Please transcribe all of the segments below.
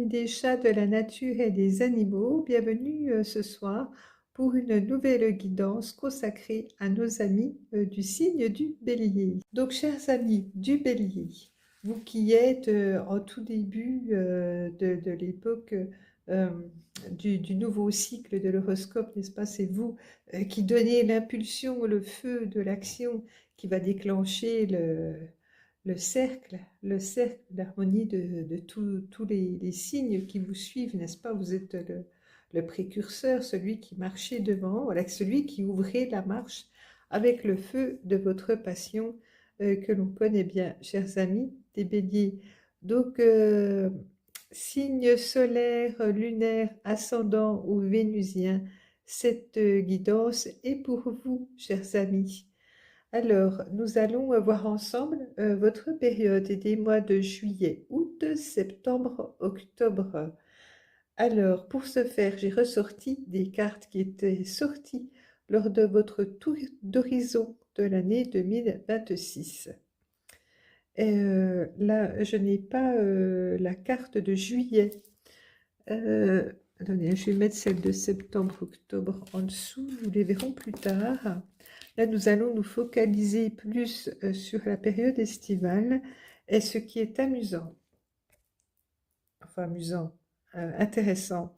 des chats, de la nature et des animaux. Bienvenue ce soir pour une nouvelle guidance consacrée à nos amis du signe du Bélier. Donc, chers amis du Bélier, vous qui êtes en tout début de l'époque euh, du nouveau cycle de l'horoscope, n'est-ce pas? C'est vous qui donnez l'impulsion, le feu de l'action qui va déclencher le cercle d'harmonie de tous les signes qui vous suivent, n'est-ce pas? Vous êtes le précurseur, celui qui marchait devant, voilà, celui qui ouvrait la marche avec le feu de votre passion que l'on connaît bien, chers amis des béliers. Donc, signe solaire, lunaire, ascendant ou vénusien, cette guidance est pour vous, chers amis. Alors, nous allons voir ensemble votre période des mois de juillet, août, septembre, octobre. Alors, pour ce faire, j'ai ressorti des cartes qui étaient sorties lors de votre tour d'horizon de l'année 2026. Là, je n'ai pas la carte de juillet. Attendez, je vais mettre celle de septembre, octobre en dessous. Nous les verrons plus tard. Là, nous allons nous focaliser plus sur la période estivale et ce qui est amusant, enfin amusant, intéressant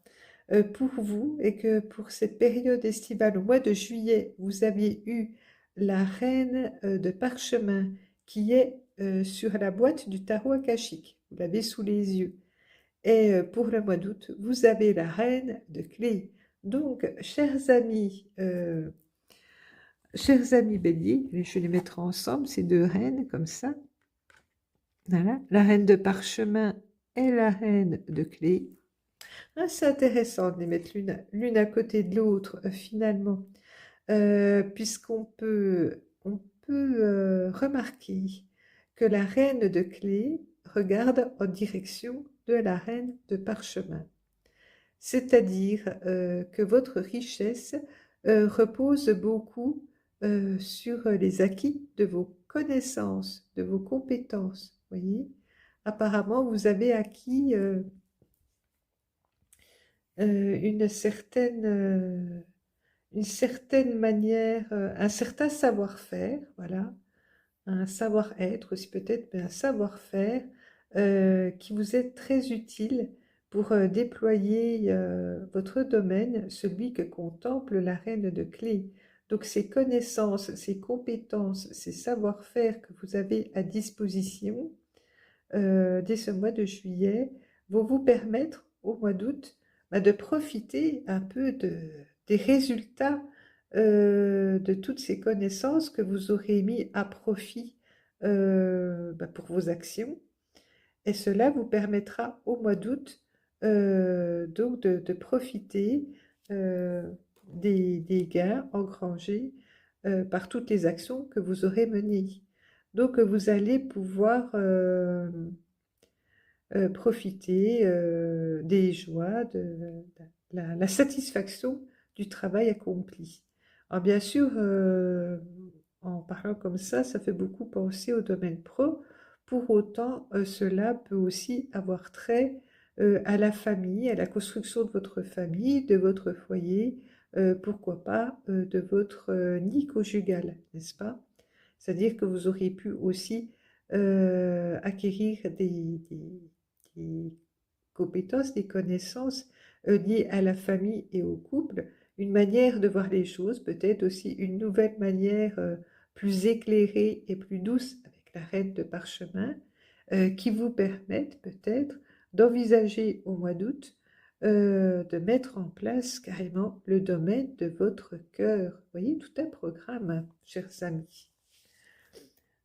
pour vous est que pour cette période estivale, au mois de juillet, vous aviez eu la reine de parchemin qui est sur la boîte du tarot akashique. Vous l'avez sous les yeux. Et pour le mois d'août, vous avez la reine de clés. Donc, chers amis béliers, je vais les mettre ensemble, ces deux reines, comme ça. Voilà, la reine de parchemin et la reine de clés. Ah, c'est intéressant de les mettre l'une à côté de l'autre, finalement, puisqu'on peut remarquer que la reine de clés regarde en direction de la reine de parchemin. C'est-à-dire que votre richesse repose beaucoup sur les acquis de vos connaissances, de vos compétences. Voyez, apparemment, vous avez acquis une certaine manière, un certain savoir-faire, voilà, un savoir-être aussi peut-être, mais un savoir-faire qui vous est très utile pour déployer votre domaine, celui que contemple la reine de clés. Donc ces connaissances, ces compétences, ces savoir-faire que vous avez à disposition dès ce mois de juillet vont vous permettre au mois d'août de profiter un peu des résultats de toutes ces connaissances que vous aurez mis à profit pour vos actions. Et cela vous permettra au mois d'août donc de profiter euh, des gains engrangés par toutes les actions que vous aurez menées. Donc vous allez pouvoir profiter des joies, de la satisfaction du travail accompli. Alors bien sûr, en parlant comme ça fait beaucoup penser au domaine pro. Pour autant, cela peut aussi avoir trait à la famille, à la construction de votre famille, de votre foyer, pourquoi pas de votre nid conjugal, n'est-ce pas? C'est-à-dire que vous auriez pu aussi acquérir des compétences, des connaissances liées à la famille et au couple, une manière de voir les choses, peut-être aussi une nouvelle manière plus éclairée et plus douce avec la reine de parchemin, qui vous permettent peut-être d'envisager au mois d'août de mettre en place carrément le domaine de votre cœur. Vous voyez, tout un programme, chers amis.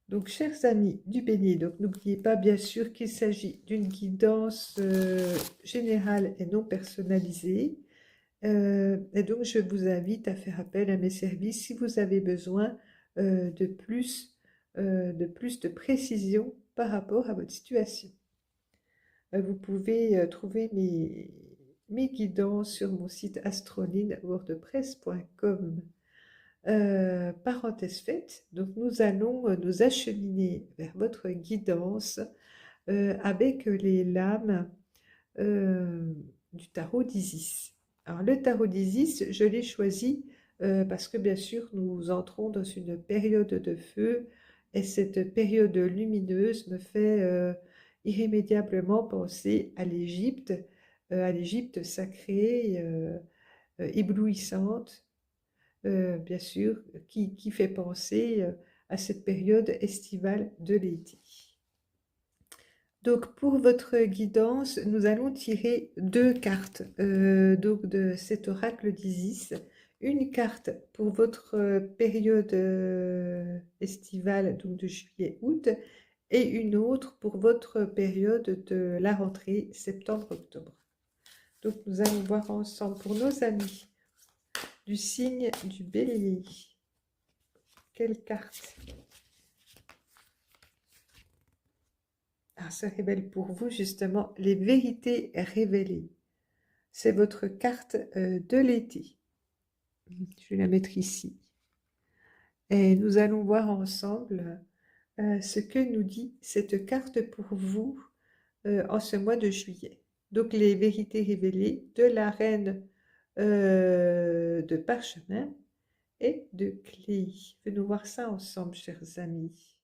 Donc, chers amis du Bélier, donc n'oubliez pas bien sûr qu'il s'agit d'une guidance générale et non personnalisée. Et donc, je vous invite à faire appel à mes services si vous avez besoin de plus de précision par rapport à votre situation. Vous pouvez trouver mes guidances sur mon site astroline.wordpress.com. Parenthèse faite, donc nous allons nous acheminer vers votre guidance avec les lames du tarot d'Isis. Alors le tarot d'Isis, je l'ai choisi parce que bien sûr nous entrons dans une période de feu et cette période lumineuse me fait irrémédiablement penser à l'Égypte sacrée, éblouissante, bien sûr, qui fait penser à cette période estivale de l'été. Donc pour votre guidance, nous allons tirer deux cartes donc de cet oracle d'Isis. Une carte pour votre période estivale, donc de juillet-août, et une autre pour votre période de la rentrée septembre-octobre. Donc nous allons voir ensemble pour nos amis du signe du Bélier. Quelle carte se révèle pour vous justement les vérités révélées? C'est votre carte de l'été. Je vais la mettre ici. Et nous allons voir ensemble ce que nous dit cette carte pour vous en ce mois de juillet. Donc les vérités révélées de la reine de parchemin et de clé. Venons voir ça ensemble, chers amis.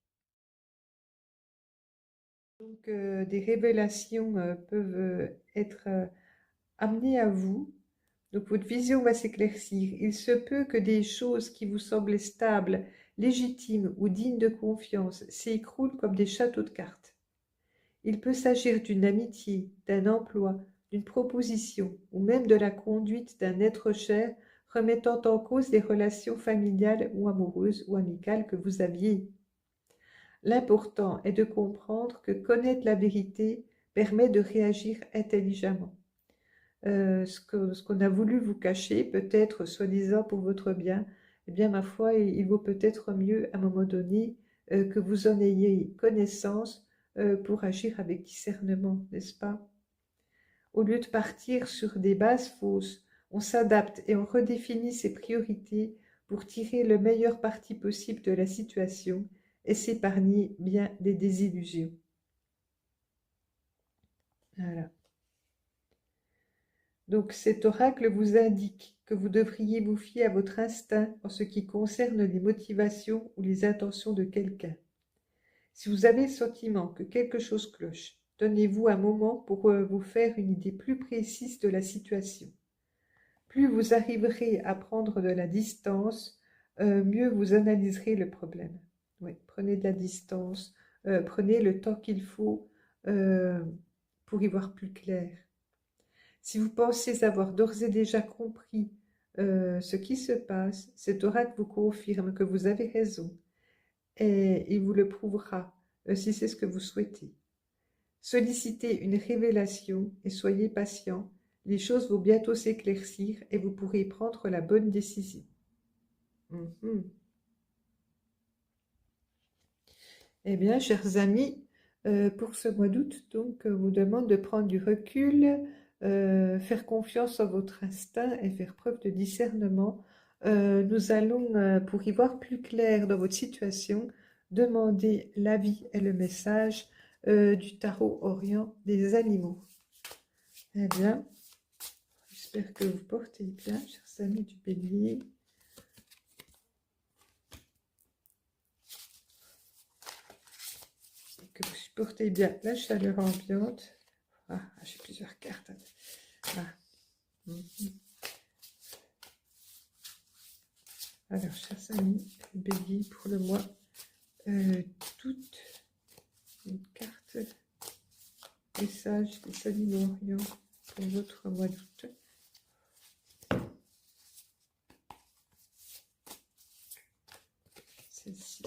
Donc des révélations peuvent être amenées à vous. Donc votre vision va s'éclaircir. Il se peut que des choses qui vous semblaient stables, légitimes ou dignes de confiance s'écroulent comme des châteaux de cartes. Il peut s'agir d'une amitié, d'un emploi, d'une proposition ou même de la conduite d'un être cher remettant en cause les relations familiales ou amoureuses ou amicales que vous aviez. L'important est de comprendre que connaître la vérité permet de réagir intelligemment. Ce qu'on a voulu vous cacher, peut-être soi-disant pour votre bien, eh bien ma foi, il vaut peut-être mieux à un moment donné que vous en ayez connaissance pour agir avec discernement, n'est-ce pas? Au lieu de partir sur des bases fausses, on s'adapte et on redéfinit ses priorités pour tirer le meilleur parti possible de la situation et s'épargner bien des désillusions. Voilà. Donc cet oracle vous indique que vous devriez vous fier à votre instinct en ce qui concerne les motivations ou les intentions de quelqu'un. Si vous avez le sentiment que quelque chose cloche, donnez-vous un moment pour vous faire une idée plus précise de la situation. Plus vous arriverez à prendre de la distance, mieux vous analyserez le problème. Oui, prenez de la distance, prenez le temps qu'il faut pour y voir plus clair. Si vous pensez avoir d'ores et déjà compris ce qui se passe, cet oracle vous confirme que vous avez raison et il vous le prouvera si c'est ce que vous souhaitez. Sollicitez une révélation et soyez patient. Les choses vont bientôt s'éclaircir et vous pourrez prendre la bonne décision. Eh bien, chers amis, pour ce mois d'août, donc, on vous demande de prendre du recul, faire confiance en votre instinct et faire preuve de discernement. Nous allons, pour y voir plus clair dans votre situation, demander l'avis et le message du tarot Orient des animaux. Eh bien, j'espère que vous portez bien, chers amis du Bélier. Et que vous supportez bien la chaleur ambiante. Ah, j'ai plusieurs cartes. Ah. Alors, chers amis, Bélier, pour le mois d'août, une carte message des animaux Orient pour votre mois d'août. Celle-ci.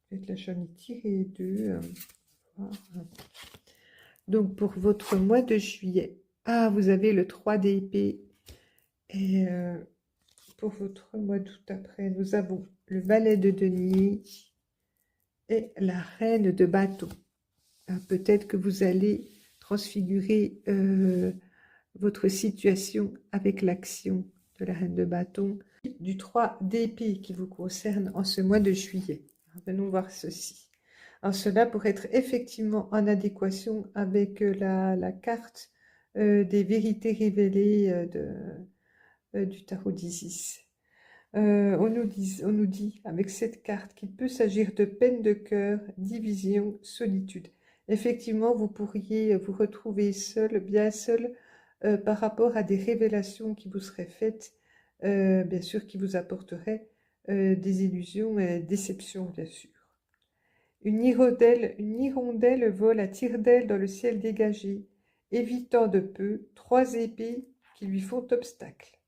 Faites la chaîne tirée 2. Voilà. Donc, pour votre mois de juillet, vous avez le 3 d'épée. Et pour votre mois d'août après, nous avons le valet de denier et la reine de bâton. Peut-être que vous allez transfigurer votre situation avec l'action de la reine de bâton. du 3 d'épée qui vous concerne en ce mois de juillet. Venons voir ceci. Alors cela pour être effectivement en adéquation avec la carte des vérités révélées du tarot d'Isis. On nous dit avec cette carte qu'il peut s'agir de peine de cœur, division, solitude. Effectivement, vous pourriez vous retrouver seul, bien seul, par rapport à des révélations qui vous seraient faites, bien sûr, qui vous apporteraient des illusions et déceptions, bien sûr. Une hirondelle vole à tire-d'aile dans le ciel dégagé, évitant de peu 3 épées qui lui font obstacle.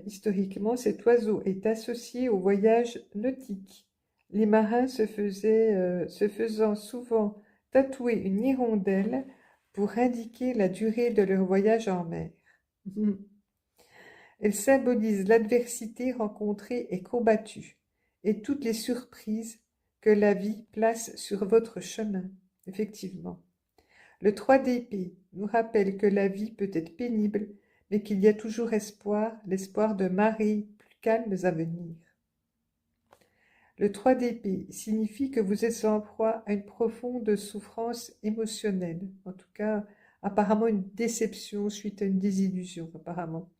Historiquement, cet oiseau est associé au voyage nautique. Les marins se faisant souvent tatouer une hirondelle pour indiquer la durée de leur voyage en mer. Elle symbolise l'adversité rencontrée et combattue, et toutes les surprises que la vie place sur votre chemin. Effectivement. Le 3 d'épée nous rappelle que la vie peut être pénible, mais qu'il y a toujours espoir, l'espoir de marées plus calmes à venir. Le 3 d'épée signifie que vous êtes en proie à une profonde souffrance émotionnelle, en tout cas, apparemment une déception suite à une désillusion, apparemment.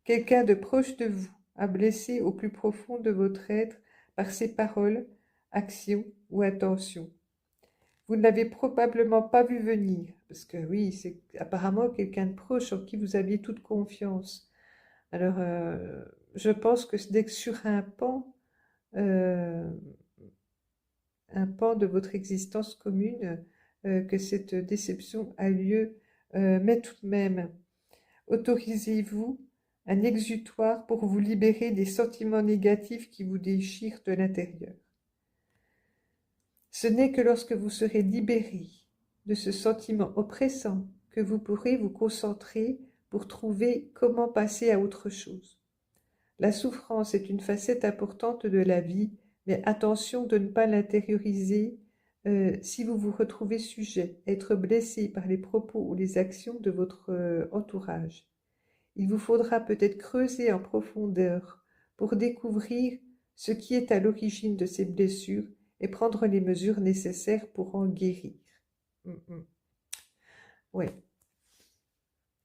Quelqu'un de proche de vous a blessé au plus profond de votre être par ses paroles, actions ou intentions. Vous ne l'avez probablement pas vu venir, parce que oui, c'est apparemment quelqu'un de proche en qui vous aviez toute confiance. Alors, je pense que dès que sur euh, un pan de votre existence commune, que cette déception a lieu, mais tout de même, autorisez-vous un exutoire pour vous libérer des sentiments négatifs qui vous déchirent de l'intérieur. Ce n'est que lorsque vous serez libéré de ce sentiment oppressant que vous pourrez vous concentrer pour trouver comment passer à autre chose. La souffrance est une facette importante de la vie, mais attention de ne pas l'intérioriser si vous vous retrouvez sujet à être blessé par les propos ou les actions de votre entourage. Il vous faudra peut-être creuser en profondeur pour découvrir ce qui est à l'origine de ces blessures et prendre les mesures nécessaires pour en guérir. Oui.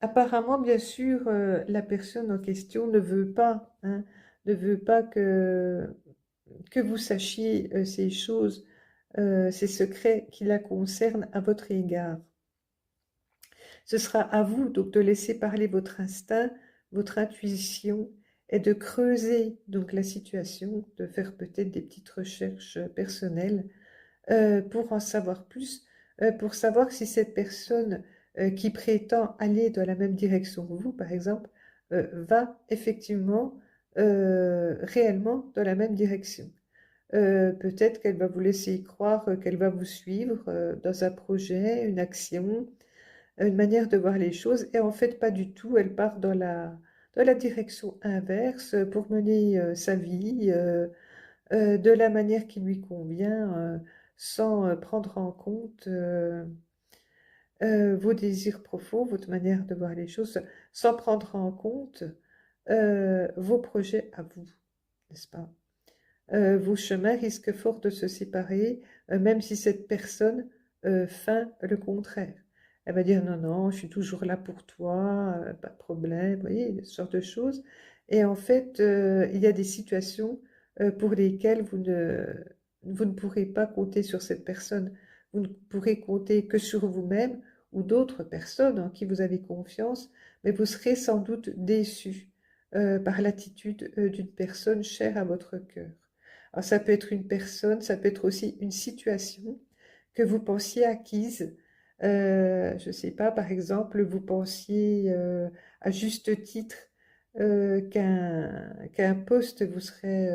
Apparemment, bien sûr, la personne en question ne veut pas, ne veut pas que vous sachiez ces choses, ces secrets qui la concernent à votre égard. Ce sera à vous donc de laisser parler votre instinct, votre intuition et de creuser donc la situation, de faire peut-être des petites recherches personnelles pour en savoir plus, pour savoir si cette personne qui prétend aller dans la même direction que vous, par exemple, va effectivement réellement dans la même direction. Peut-être qu'elle va vous laisser croire qu'elle va vous suivre dans un projet, une action, une manière de voir les choses, et en fait pas du tout, elle part dans la direction inverse pour mener sa vie de la manière qui lui convient, sans prendre en compte vos désirs profonds, votre manière de voir les choses, sans prendre en compte vos projets à vous, n'est-ce pas? Vos chemins risquent fort de se séparer, même si cette personne feint le contraire. Elle va dire non, non, je suis toujours là pour toi, pas de problème, vous voyez, ce genre de choses. Et en fait, il y a des situations pour lesquelles vous ne pourrez pas compter sur cette personne. Vous ne pourrez compter que sur vous-même ou d'autres personnes en qui vous avez confiance, mais vous serez sans doute déçu par l'attitude d'une personne chère à votre cœur. Alors, ça peut être une personne, ça peut être aussi une situation que vous pensiez acquise. Je ne sais pas, par exemple, vous pensiez à juste titre qu'un poste vous serait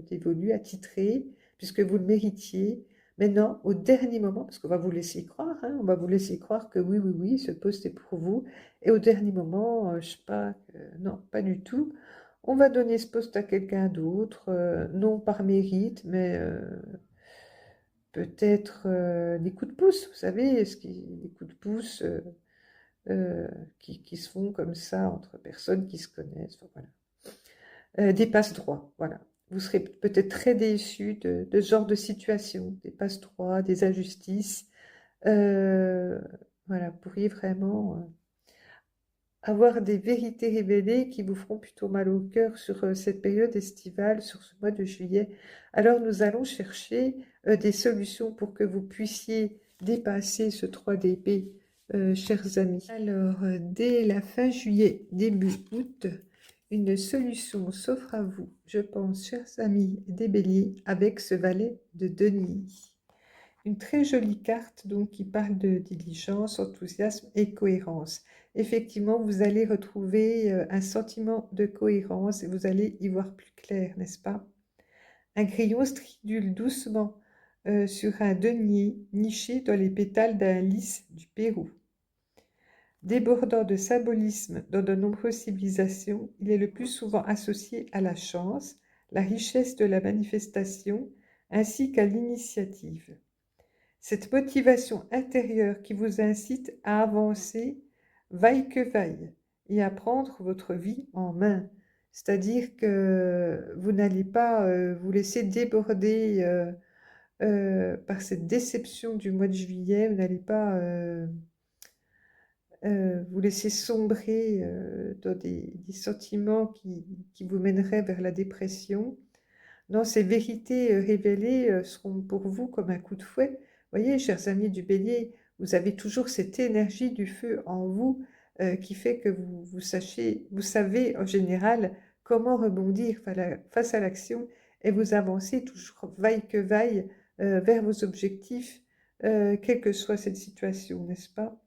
dévolu, attitré, puisque vous le méritiez. Mais non, au dernier moment, parce qu'on va vous laisser croire, on va vous laisser croire que oui, oui, oui, ce poste est pour vous. Et au dernier moment, je ne sais pas, non, pas du tout. On va donner ce poste à quelqu'un d'autre, non par mérite, mais peut-être des coups de pouce, vous savez, des coups de pouce qui se font comme ça entre personnes qui se connaissent. Enfin, voilà. Des passe-droits, voilà. Vous serez peut-être très déçus de ce genre de situation, des passe-droits, des injustices. Euh, voilà, vous pourriez vraiment avoir des vérités révélées qui vous feront plutôt mal au cœur sur cette période estivale, sur ce mois de juillet. Alors nous allons chercher des solutions pour que vous puissiez dépasser ce 3 d'épée, chers amis. Alors, dès la fin juillet, début août, une solution s'offre à vous, je pense, chers amis des béliers, avec ce valet de denier. Une très jolie carte donc qui parle de diligence, enthousiasme et cohérence. Effectivement, vous allez retrouver un sentiment de cohérence et vous allez y voir plus clair, n'est-ce pas? Un crayon stridule doucement sur un denier niché dans les pétales d'un lys du Pérou. Débordant de symbolisme dans de nombreuses civilisations, il est le plus souvent associé à la chance, la richesse de la manifestation, ainsi qu'à l'initiative. Cette motivation intérieure qui vous incite à avancer, vaille que vaille, et à prendre votre vie en main. C'est-à-dire que vous n'allez pas vous laisser déborder par cette déception du mois de juillet, vous n'allez pas vous laisser sombrer dans des sentiments qui vous mèneraient vers la dépression. Non, ces vérités révélées seront pour vous comme un coup de fouet. Voyez, chers amis du bélier, vous avez toujours cette énergie du feu en vous qui fait que vous savez en général comment rebondir face à l'action et vous avancez toujours vaille que vaille vers vos objectifs, quelle que soit cette situation, n'est-ce pas?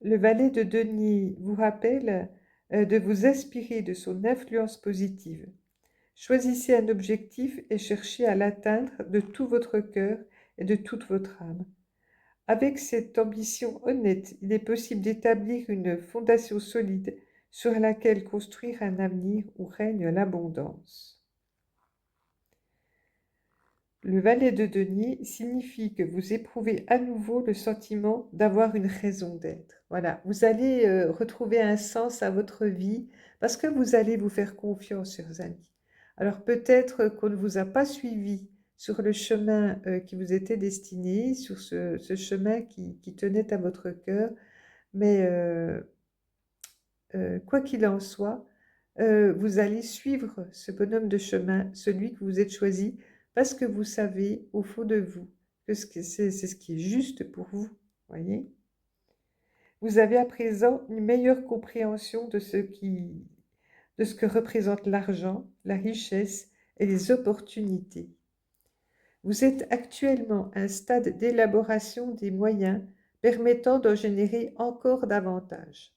Le valet de denier vous rappelle de vous inspirer de son influence positive. Choisissez un objectif et cherchez à l'atteindre de tout votre cœur et de toute votre âme. Avec cette ambition honnête, il est possible d'établir une fondation solide sur laquelle construire un avenir où règne l'abondance. Le valet de denier signifie que vous éprouvez à nouveau le sentiment d'avoir une raison d'être. Voilà, vous allez retrouver un sens à votre vie parce que vous allez vous faire confiance, chers amis. Alors peut-être qu'on ne vous a pas suivi sur le chemin qui vous était destiné, sur ce chemin qui tenait à votre cœur, mais quoi qu'il en soit, vous allez suivre ce bonhomme de chemin, celui que vous êtes choisi, parce que vous savez au fond de vous que c'est ce qui est juste pour vous. Voyez? Vous avez à présent une meilleure compréhension de ce que représente l'argent, la richesse et les opportunités. Vous êtes actuellement à un stade d'élaboration des moyens permettant d'en générer encore davantage.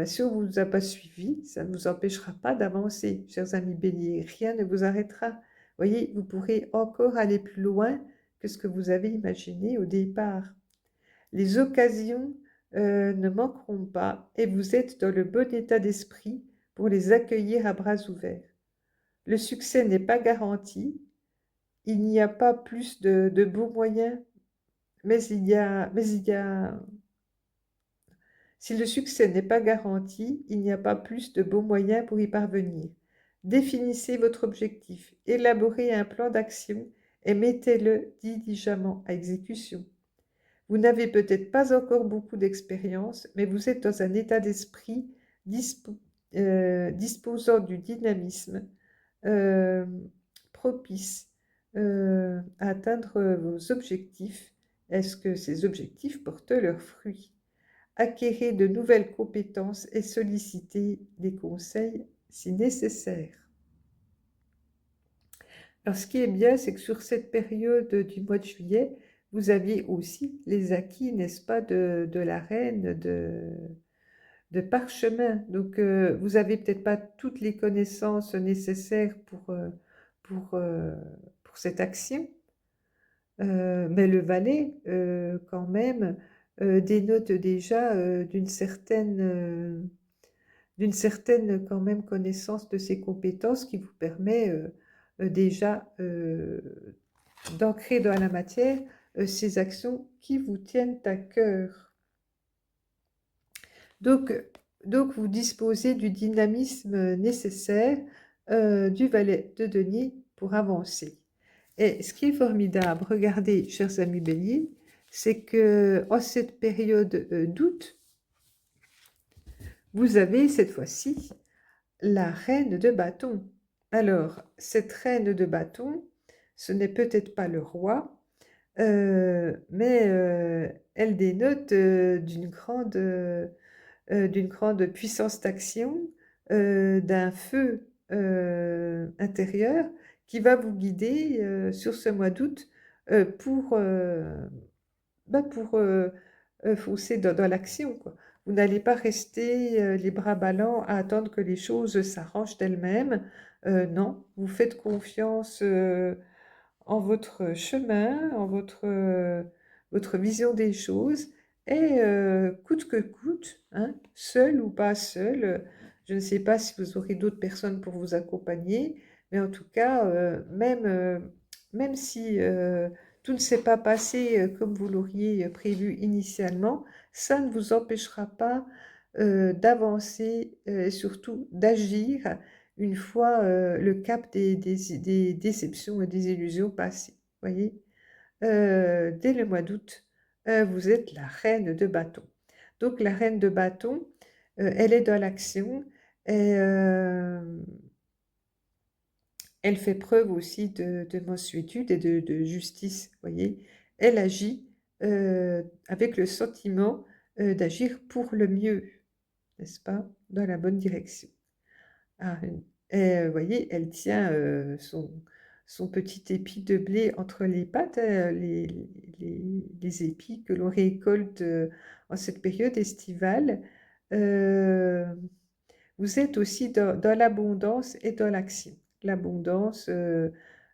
Si on ne vous a pas suivi, ça ne vous empêchera pas d'avancer, chers amis béliers. Rien ne vous arrêtera. Voyez, vous pourrez encore aller plus loin que ce que vous avez imaginé au départ. Les occasions ne manqueront pas et vous êtes dans le bon état d'esprit pour les accueillir à bras ouverts. Le succès n'est pas garanti. Il n'y a pas plus de beaux moyens, mais si le succès n'est pas garanti, il n'y a pas plus de bons moyens pour y parvenir. Définissez votre objectif, élaborez un plan d'action et mettez-le diligemment à exécution. Vous n'avez peut-être pas encore beaucoup d'expérience, mais vous êtes dans un état d'esprit disposant du dynamisme euh, propice à atteindre vos objectifs. Est-ce que ces objectifs portent leurs fruits? Acquérez de nouvelles compétences et sollicitez des conseils si nécessaire. Alors, ce qui est bien, c'est que sur cette période du mois de juillet, vous aviez aussi les acquis, n'est-ce pas, de la reine de parchemin. Donc, vous n'avez peut-être pas toutes les connaissances nécessaires pour, euh, pour cette action, mais le valet, quand même, dénote déjà d'une certaine quand même connaissance de ses compétences qui vous permet déjà d'ancrer dans la matière ces actions qui vous tiennent à cœur. Donc, donc vous disposez du dynamisme nécessaire du valet de denier pour avancer. Et ce qui est formidable, regardez, chers amis béliers, c'est que en cette période d'août, vous avez cette fois-ci la reine de bâton. Alors, cette reine de bâton, ce n'est peut-être pas le roi, mais elle dénote d'une grande puissance d'action, d'un feu intérieur qui va vous guider sur ce mois d'août pour, foncer dans l'action, quoi. Vous n'allez pas rester les bras ballants à attendre que les choses s'arrangent d'elles-mêmes. Non, vous faites confiance en votre chemin, en votre vision des choses, et coûte que coûte, hein, seul ou pas seul, je ne sais pas si vous aurez d'autres personnes pour vous accompagner, mais en tout cas, même si tout ne s'est pas passé comme vous l'auriez prévu initialement, ça ne vous empêchera pas d'avancer et surtout d'agir une fois le cap des déceptions et des illusions passées. Voyez. Dès le mois d'août, vous êtes la reine de bâton. Donc la reine de bâton, elle est dans l'action et elle fait preuve aussi de mansuétude et de justice. Voyez. Elle agit avec le sentiment d'agir pour le mieux, n'est-ce pas, dans la bonne direction. Ah, et voyez, elle tient son petit épi de blé entre les pattes, les épis que l'on récolte en cette période estivale. Euh, Vous êtes aussi dans l'abondance et dans l'action. L'abondance, euh,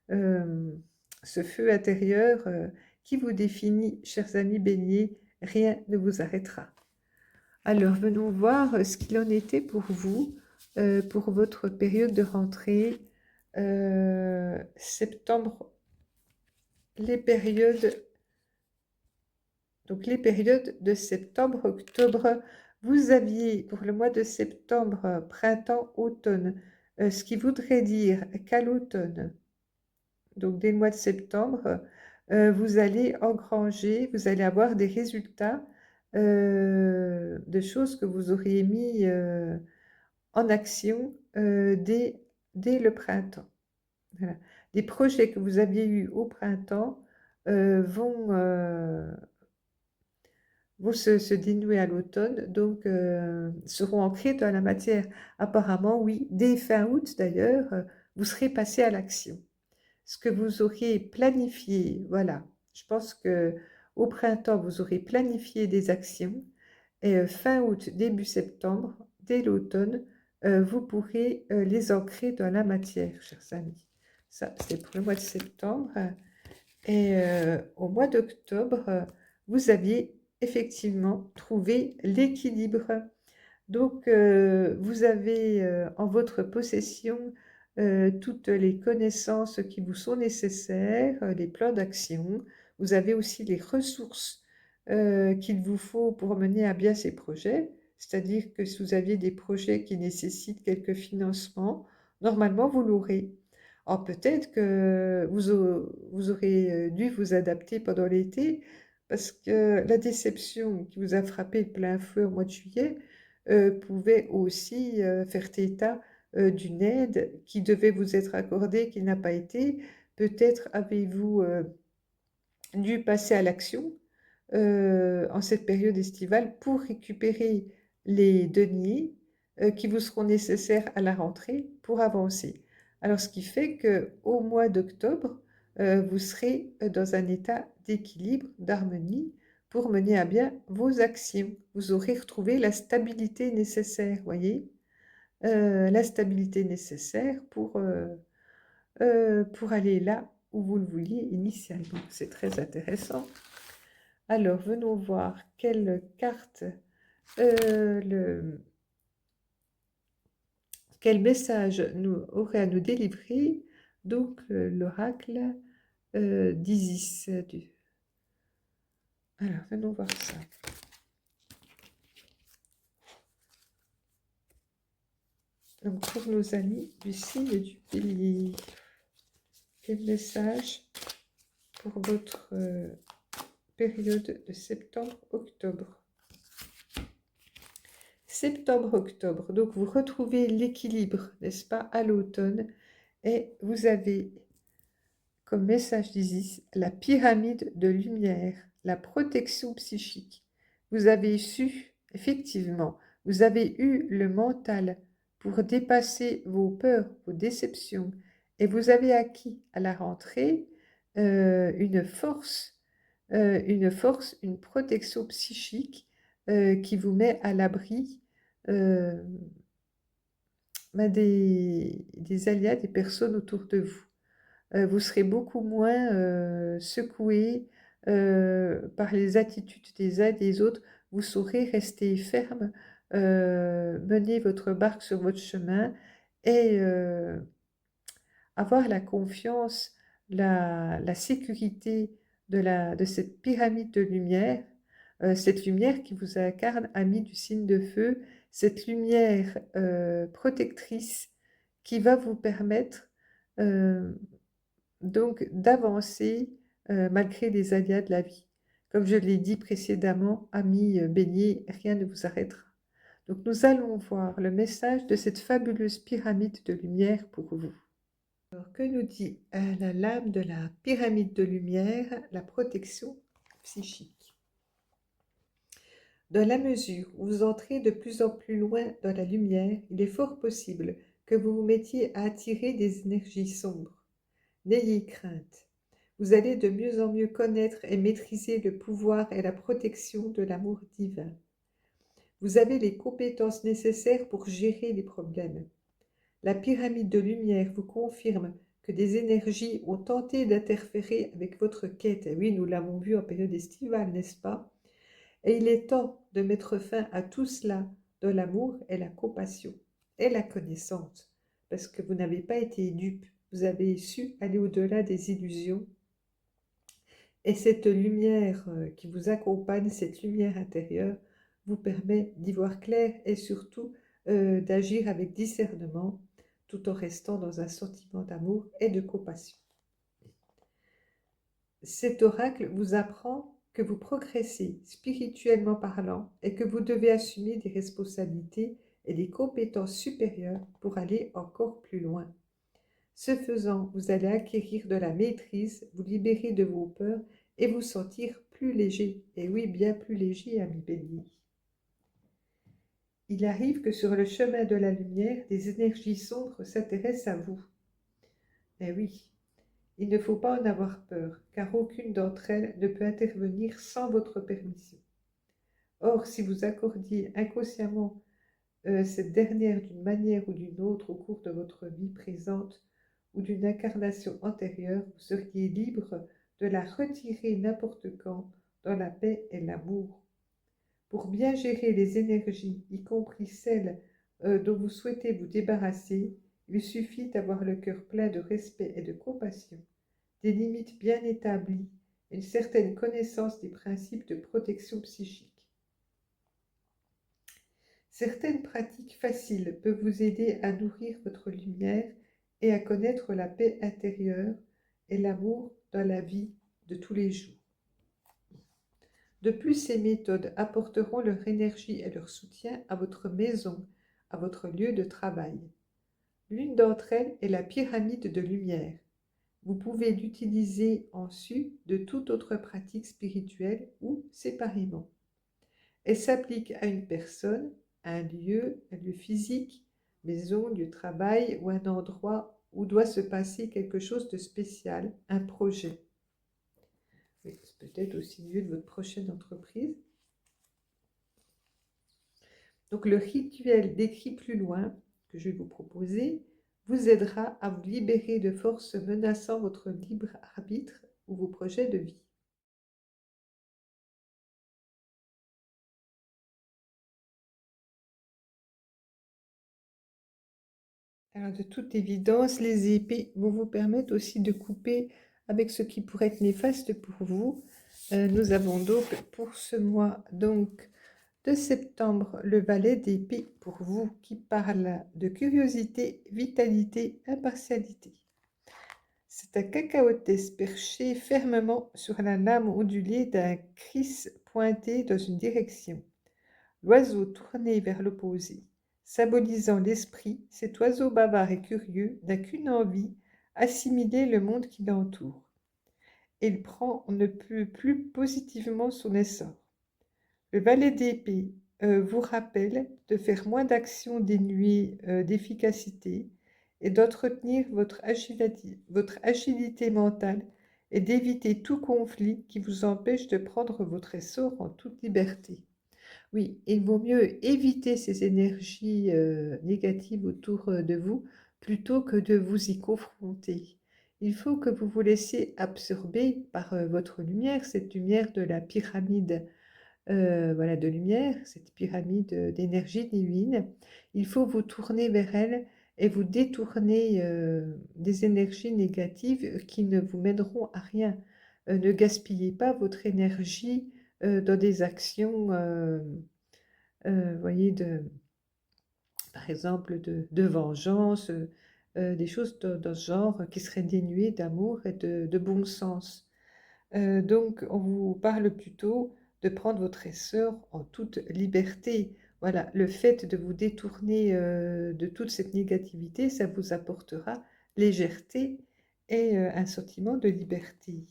ce feu intérieur qui vous définit, chers amis béliers, rien ne vous arrêtera. Alors, venons voir ce qu'il en était pour vous, pour votre période de rentrée, septembre, les périodes, donc les périodes de septembre-octobre. Vous aviez pour le mois de septembre, printemps, automne, ce qui voudrait dire qu'à l'automne, donc dès le mois de septembre, vous allez engranger, vous allez avoir des résultats de choses que vous auriez mis en action dès le printemps. Voilà. Des projets que vous aviez eus au printemps vont se dénouer à l'automne, donc seront ancrés dans la matière. Apparemment, oui, dès fin août d'ailleurs, vous serez passé à l'action. Ce que vous auriez planifié, voilà, je pense que au printemps, vous aurez planifié des actions et fin août, début septembre, dès l'automne, vous pourrez les ancrer dans la matière, chers amis. Ça, c'est pour le mois de septembre. Et au mois d'octobre, vous aviez effectivement trouvé l'équilibre. Donc, vous avez en votre possession toutes les connaissances qui vous sont nécessaires, les plans d'action. Vous avez aussi les ressources qu'il vous faut pour mener à bien ces projets. C'est-à-dire que si vous aviez des projets qui nécessitent quelques financements, normalement, vous l'aurez. Alors peut-être que vous aurez dû vous adapter pendant l'été parce que la déception qui vous a frappé de plein fouet au mois de juillet, pouvait aussi faire état d'une aide qui devait vous être accordée, qui n'a pas été. Peut-être avez-vous dû passer à l'action en cette période estivale pour récupérer les deniers qui vous seront nécessaires à la rentrée pour avancer. Alors, ce qui fait qu'au mois d'octobre, vous serez dans un état d'équilibre, d'harmonie pour mener à bien vos actions. Vous aurez retrouvé la stabilité nécessaire, voyez, la stabilité nécessaire pour aller là où vous le vouliez initialement. C'est très intéressant. Alors, venons voir quelle carte, quel message aurait à nous délivrer. Donc, l'oracle d'Isis. Alors, venons voir ça. Donc, pour nos amis du signe du Bélier, quel message pour votre période de septembre-octobre? Septembre-octobre, donc vous retrouvez l'équilibre, n'est-ce pas, à l'automne, et vous avez comme message d'Isis la pyramide de lumière, la protection psychique. Vous avez su, effectivement, vous avez eu le mental pour dépasser vos peurs, vos déceptions, et vous avez acquis à la rentrée une force, une protection psychique qui vous met à l'abri euh, des alias, des personnes autour de vous. Vous serez beaucoup moins secoué par les attitudes des uns et des autres. Vous saurez rester ferme, mener votre barque sur votre chemin et avoir la confiance, la sécurité de cette pyramide de lumière, cette lumière qui vous incarne, ami du signe de feu, cette lumière protectrice qui va vous permettre euh, donc d'avancer malgré les aléas de la vie. Comme je l'ai dit précédemment, ami bélier, rien ne vous arrêtera. Donc nous allons voir le message de cette fabuleuse pyramide de lumière pour vous. Alors, que nous dit la lame de la pyramide de lumière, la protection psychique? Dans la mesure où vous entrez de plus en plus loin dans la lumière, il est fort possible que vous vous mettiez à attirer des énergies sombres. N'ayez crainte. Vous allez de mieux en mieux connaître et maîtriser le pouvoir et la protection de l'amour divin. Vous avez les compétences nécessaires pour gérer les problèmes. La pyramide de lumière vous confirme que des énergies ont tenté d'interférer avec votre quête. Et oui, nous l'avons vu en période estivale, n'est-ce pas? Et il est temps de mettre fin à tout cela dans l'amour et la compassion et la connaissance, parce que vous n'avez pas été dupe, vous avez su aller au-delà des illusions. Et cette lumière qui vous accompagne, cette lumière intérieure, vous permet d'y voir clair et surtout d'agir avec discernement, tout en restant dans un sentiment d'amour et de compassion. Cet oracle vous apprend que vous progressez spirituellement parlant et que vous devez assumer des responsabilités et des compétences supérieures pour aller encore plus loin. Ce faisant, vous allez acquérir de la maîtrise, vous libérer de vos peurs et vous sentir plus léger. Et oui, bien plus léger, ami bélier. Il arrive que sur le chemin de la lumière, des énergies sombres s'intéressent à vous. Eh oui, il ne faut pas en avoir peur, car aucune d'entre elles ne peut intervenir sans votre permission. Or, si vous accordiez inconsciemment cette dernière d'une manière ou d'une autre au cours de votre vie présente ou d'une incarnation antérieure, vous seriez libre de la retirer n'importe quand dans la paix et l'amour. Pour bien gérer les énergies, y compris celles dont vous souhaitez vous débarrasser, il suffit d'avoir le cœur plein de respect et de compassion, des limites bien établies, une certaine connaissance des principes de protection psychique. Certaines pratiques faciles peuvent vous aider à nourrir votre lumière et à connaître la paix intérieure et l'amour dans la vie de tous les jours. De plus, ces méthodes apporteront leur énergie et leur soutien à votre maison, à votre lieu de travail. L'une d'entre elles est la pyramide de lumière. Vous pouvez l'utiliser en sus de toute autre pratique spirituelle ou séparément. Elle s'applique à une personne, à un lieu physique, maison, lieu de travail ou un endroit où doit se passer quelque chose de spécial, un projet. Oui, c'est peut-être aussi le lieu de votre prochaine entreprise. Donc le rituel décrit plus loin, que je vais vous proposer, vous aidera à vous libérer de forces menaçant votre libre arbitre ou vos projets de vie. Alors, de toute évidence, les épées vont vous permettre aussi de couper avec ce qui pourrait être néfaste pour vous. Nous avons donc pour ce mois donc de septembre, le valet d'épée pour vous qui parle de curiosité, vitalité, impartialité. C'est un cacaotès perché fermement sur la lame ondulée d'un cris pointé dans une direction. L'oiseau tourné vers l'opposé. Symbolisant l'esprit, cet oiseau bavard et curieux n'a qu'une envie, assimiler le monde qui l'entoure. Il prend ne peut plus positivement son essor. Le valet d'épée vous rappelle de faire moins d'actions dénuées d'efficacité et d'entretenir votre agilité mentale et d'éviter tout conflit qui vous empêche de prendre votre essor en toute liberté. Oui, il vaut mieux éviter ces énergies négatives autour de vous plutôt que de vous y confronter. Il faut que vous vous laissiez absorber par votre lumière, cette lumière de la pyramide voilà, de lumière, cette pyramide d'énergie divine. Il faut vous tourner vers elle et vous détourner des énergies négatives qui ne vous mèneront à rien. Ne gaspillez pas votre énergie dans des actions, voyez, par exemple, de vengeance, des choses dans ce genre qui seraient dénuées d'amour et de bon sens. Donc, on vous parle plutôt de prendre votre essor en toute liberté. Voilà, le fait de vous détourner de toute cette négativité, ça vous apportera légèreté et un sentiment de liberté.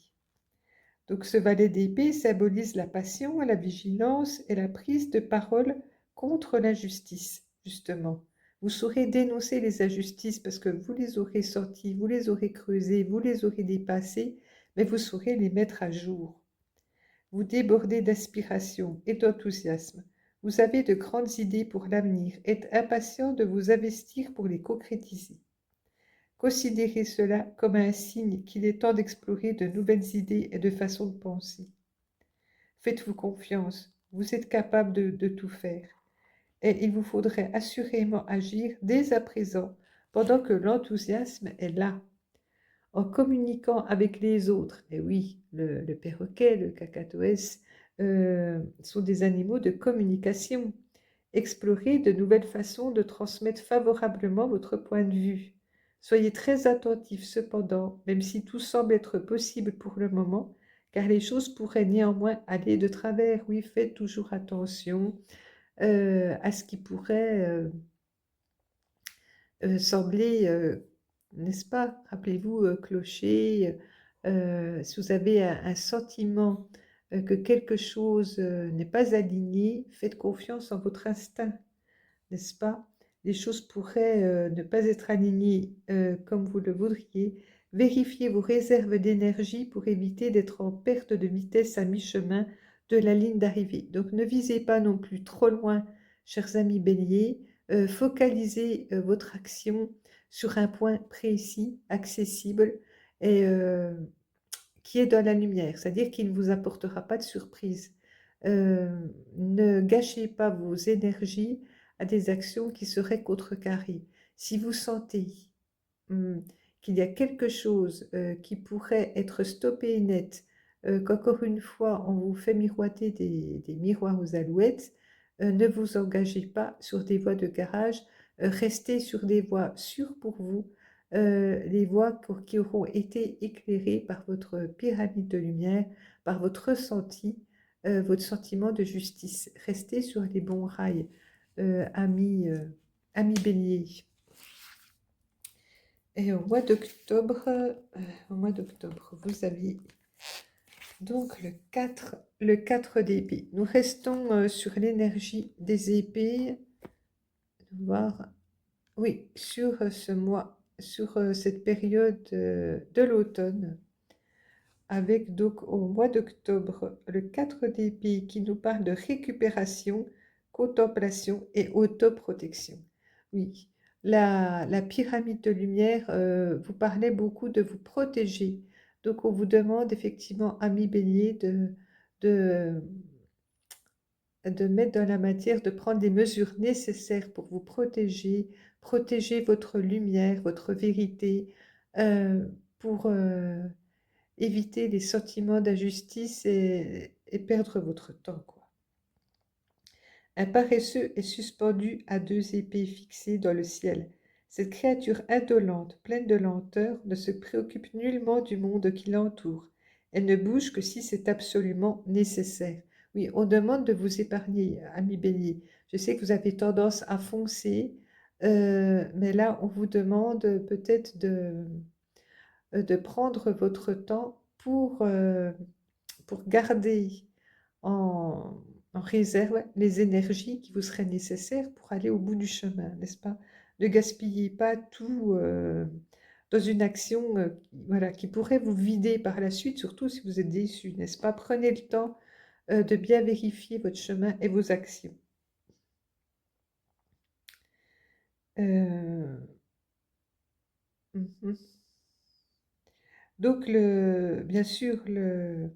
Donc, ce valet d'épée symbolise la passion, la vigilance et la prise de parole contre l'injustice, justement. Vous saurez dénoncer les injustices parce que vous les aurez sorties, vous les aurez creusées, vous les aurez dépassées, mais vous saurez les mettre à jour. Vous débordez d'inspiration et d'enthousiasme. Vous avez de grandes idées pour l'avenir, êtes impatient de vous investir pour les concrétiser. Considérez cela comme un signe qu'il est temps d'explorer de nouvelles idées et de façons de penser. Faites-vous confiance, vous êtes capable de tout faire. Et il vous faudrait assurément agir dès à présent, pendant que l'enthousiasme est là. En communiquant avec les autres, et oui, le perroquet, le cacatoès, sont des animaux de communication. Explorez de nouvelles façons de transmettre favorablement votre point de vue. Soyez très attentif cependant, même si tout semble être possible pour le moment, car les choses pourraient néanmoins aller de travers. Oui, faites toujours attention à ce qui pourrait sembler, n'est-ce pas? Rappelez-vous, clocher, si vous avez un sentiment que quelque chose n'est pas aligné, faites confiance en votre instinct, n'est-ce pas? Les choses pourraient ne pas être alignées comme vous le voudriez. Vérifiez vos réserves d'énergie pour éviter d'être en perte de vitesse à mi-chemin de la ligne d'arrivée. Donc ne visez pas non plus trop loin, chers amis béliers. Focalisez votre action sur un point précis, accessible et qui est dans la lumière, c'est-à-dire qu'il ne vous apportera pas de surprise. Ne gâchez pas vos énergies à des actions qui seraient contrecarrées. Si vous sentez hum, qu'il y a quelque chose qui pourrait être stoppé net, qu'encore une fois on vous fait miroiter des miroirs aux alouettes, ne vous engagez pas sur des voies de garage, restez sur des voies sûres pour vous, les voies qui auront été éclairées par votre pyramide de lumière, par votre ressenti, votre sentiment de justice. Restez sur les bons rails, amis bélier. Et au mois d'octobre, vous avez donc le 4 d'épée. Nous restons sur l'énergie des épées. Voir, oui, sur ce mois, sur cette période de l'automne, avec donc au mois d'octobre le 4 d'épée qui nous parle de récupération, contemplation et autoprotection. Oui, la pyramide de lumière vous parlait beaucoup de vous protéger. Donc on vous demande effectivement, ami bélier, de, de mettre dans la matière, de prendre des mesures nécessaires pour vous protéger, protéger votre lumière, votre vérité, pour éviter les sentiments d'injustice et perdre votre temps, quoi. Un paresseux est suspendu à deux épées fixées dans le ciel. Cette créature indolente, pleine de lenteur, ne se préoccupe nullement du monde qui l'entoure. Elle ne bouge que si c'est absolument nécessaire. Oui, on demande de vous épargner, ami Bélier. Je sais que vous avez tendance à foncer, mais là, on vous demande peut-être de prendre votre temps pour garder en, en réserve les énergies qui vous seraient nécessaires pour aller au bout du chemin, n'est-ce pas? Ne gaspillez pas tout dans une action voilà, qui pourrait vous vider par la suite, surtout si vous êtes déçu, n'est-ce pas? Prenez le temps de bien vérifier votre chemin et vos actions. Euh, mhm. Donc, bien sûr, le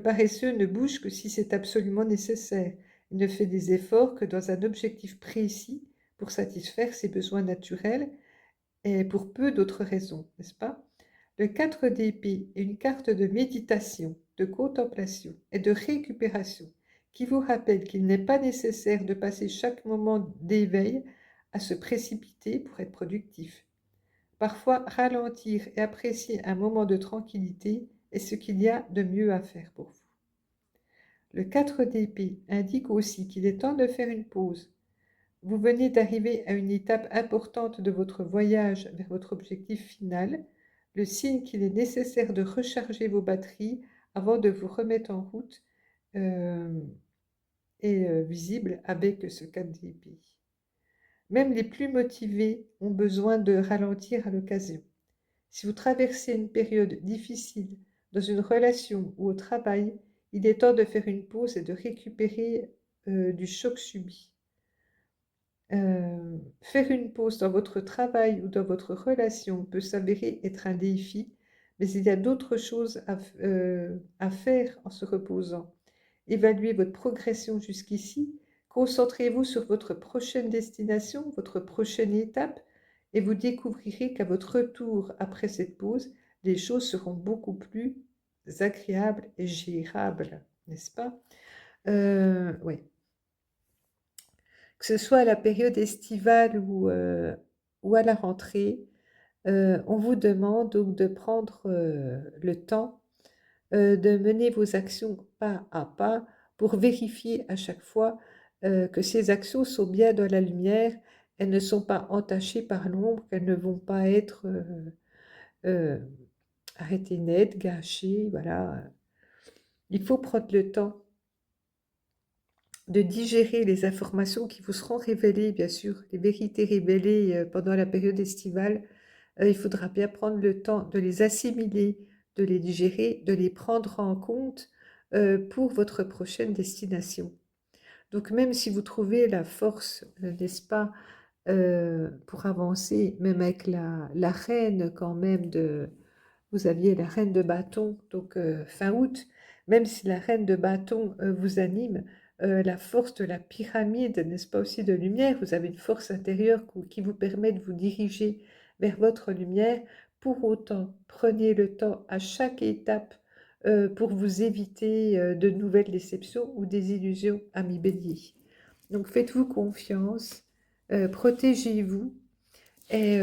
paresseux ne bouge que si c'est absolument nécessaire. Il ne fait des efforts que dans un objectif précis pour satisfaire ses besoins naturels et pour peu d'autres raisons, n'est-ce pas? Le 4 d'épée est une carte de méditation, de contemplation et de récupération qui vous rappelle qu'il n'est pas nécessaire de passer chaque moment d'éveil à se précipiter pour être productif. Parfois, ralentir et apprécier un moment de tranquillité est ce qu'il y a de mieux à faire pour vous. Le 4 d'épée indique aussi qu'il est temps de faire une pause. Vous venez d'arriver à une étape importante de votre voyage vers votre objectif final, le signe qu'il est nécessaire de recharger vos batteries avant de vous remettre en route euh, est visible avec ce 4 d'épée. Même les plus motivés ont besoin de ralentir à l'occasion. Si vous traversez une période difficile dans une relation ou au travail, il est temps de faire une pause et de récupérer du choc subi. Faire une pause dans votre travail ou dans votre relation peut s'avérer être un défi, mais il y a d'autres choses à faire en se reposant. Évaluez votre progression jusqu'ici, concentrez-vous sur votre prochaine destination, votre prochaine étape, et vous découvrirez qu'à votre retour après cette pause, les choses seront beaucoup plus agréables et gérables, n'est-ce pas? Oui. Que ce soit à la période estivale ou à la rentrée, on vous demande donc de prendre le temps de mener vos actions pas à pas pour vérifier à chaque fois que ces actions sont bien dans la lumière, elles ne sont pas entachées par l'ombre, qu'elles ne vont pas être euh, arrêtées net, gâchées, voilà. Il faut prendre le temps de digérer les informations qui vous seront révélées, bien sûr, les vérités révélées pendant la période estivale. Il faudra bien prendre le temps de les assimiler, de les digérer, de les prendre en compte pour votre prochaine destination. Donc même si vous trouvez la force, n'est-ce pas, pour avancer, même avec la reine quand même vous aviez la reine de bâton, donc fin août, même si la reine de bâton vous anime, la force de la pyramide, n'est-ce pas aussi de lumière, vous avez une force intérieure qui vous permet de vous diriger vers votre lumière. Pour autant, prenez le temps à chaque étape pour vous éviter de nouvelles déceptions ou des illusions, ami Bélier. Donc faites-vous confiance, protégez-vous et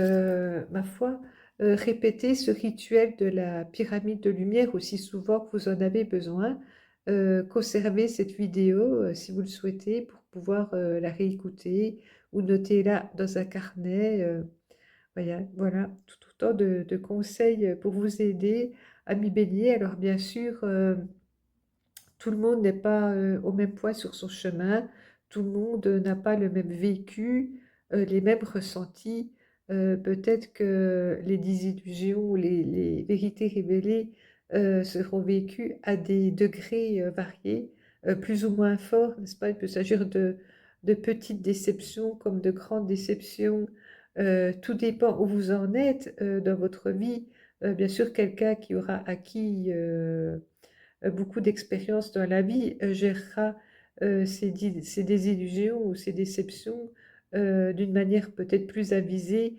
ma foi, répétez ce rituel de la pyramide de lumière aussi souvent que vous en avez besoin. Conservez cette vidéo si vous le souhaitez pour pouvoir la réécouter ou notez-la dans un carnet. Voilà, tout autant de conseils pour vous aider, ami Bélier. Alors bien sûr, tout le monde n'est pas au même point sur son chemin, tout le monde n'a pas le même vécu, les mêmes ressentis. Peut-être que les désillusions, les vérités révélées seront vécues à des degrés variés, plus ou moins forts, n'est-ce pas? Il peut s'agir de petites déceptions comme de grandes déceptions. Tout dépend où vous en êtes dans votre vie. Bien sûr, quelqu'un qui aura acquis beaucoup d'expérience dans la vie gérera ces désillusions ou ces déceptions d'une manière peut-être plus avisée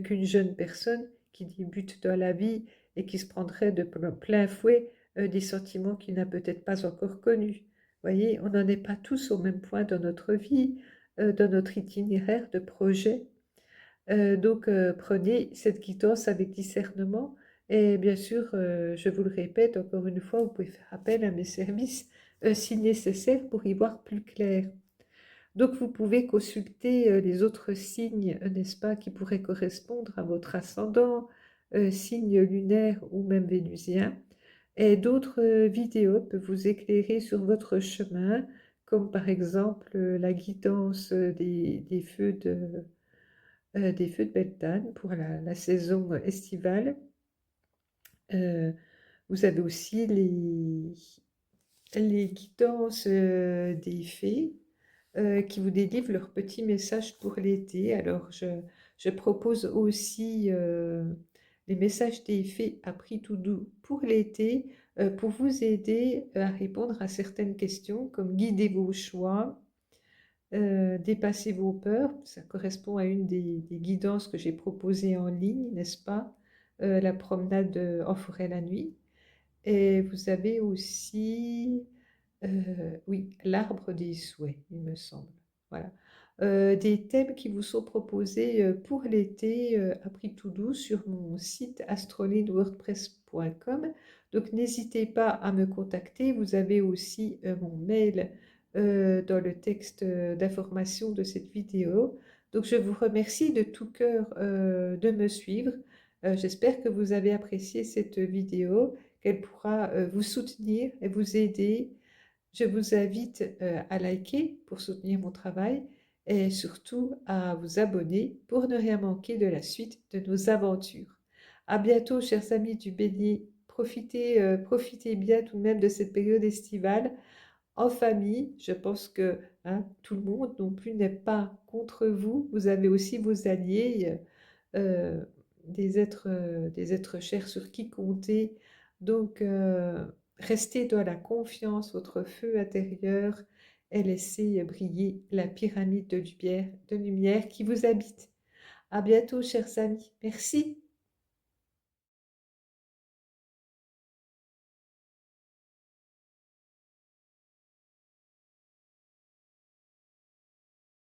qu'une jeune personne qui débute dans la vie et qui se prendrait de plein fouet des sentiments qu'il n'a peut-être pas encore connus. Voyez, on n'en est pas tous au même point dans notre vie, dans notre itinéraire de projet. Donc, prenez cette guidance avec discernement et bien sûr, je vous le répète encore une fois, vous pouvez faire appel à mes services, si nécessaire pour y voir plus clair. Donc vous pouvez consulter, les autres signes, n'est-ce pas, qui pourraient correspondre à votre ascendant, signe lunaire ou même vénusien et d'autres, vidéos peuvent vous éclairer sur votre chemin, comme par exemple, la guidance, des feux de Beltane pour la saison estivale. Heu, vous avez aussi les guidances, des fées, qui vous délivrent leurs petits messages pour l'été. Alors je propose aussi, les messages des fées à prix tout doux pour l'été, pour vous aider à répondre à certaines questions comme guider vos choix, dépasser vos peurs. Ça correspond à une des guidances que j'ai proposées en ligne, n'est-ce pas? La promenade, en forêt la nuit et vous avez aussi, oui, l'arbre des souhaits, il me semble. Voilà. Des thèmes qui vous sont proposés, pour l'été, à prix tout doux sur mon site astrolinewordpress.com. Donc n'hésitez pas à me contacter. Vous avez aussi, mon mail, dans le texte, d'information de cette vidéo. Donc je vous remercie de tout cœur, de me suivre. J'espère que vous avez apprécié cette vidéo, qu'elle pourra, vous soutenir et vous aider. Je vous invite, à liker pour soutenir mon travail et surtout à vous abonner pour ne rien manquer de la suite de nos aventures. À bientôt, chers amis du Bélier. Profitez bien tout de même de cette période estivale en famille. Je pense que, hein, tout le monde non plus n'est pas contre vous. Vous avez aussi vos alliés, des êtres chers sur qui compter. Donc, restez dans la confiance, votre feu intérieur, et laissez briller la pyramide de lumière qui vous habite. À bientôt, chers amis. Merci.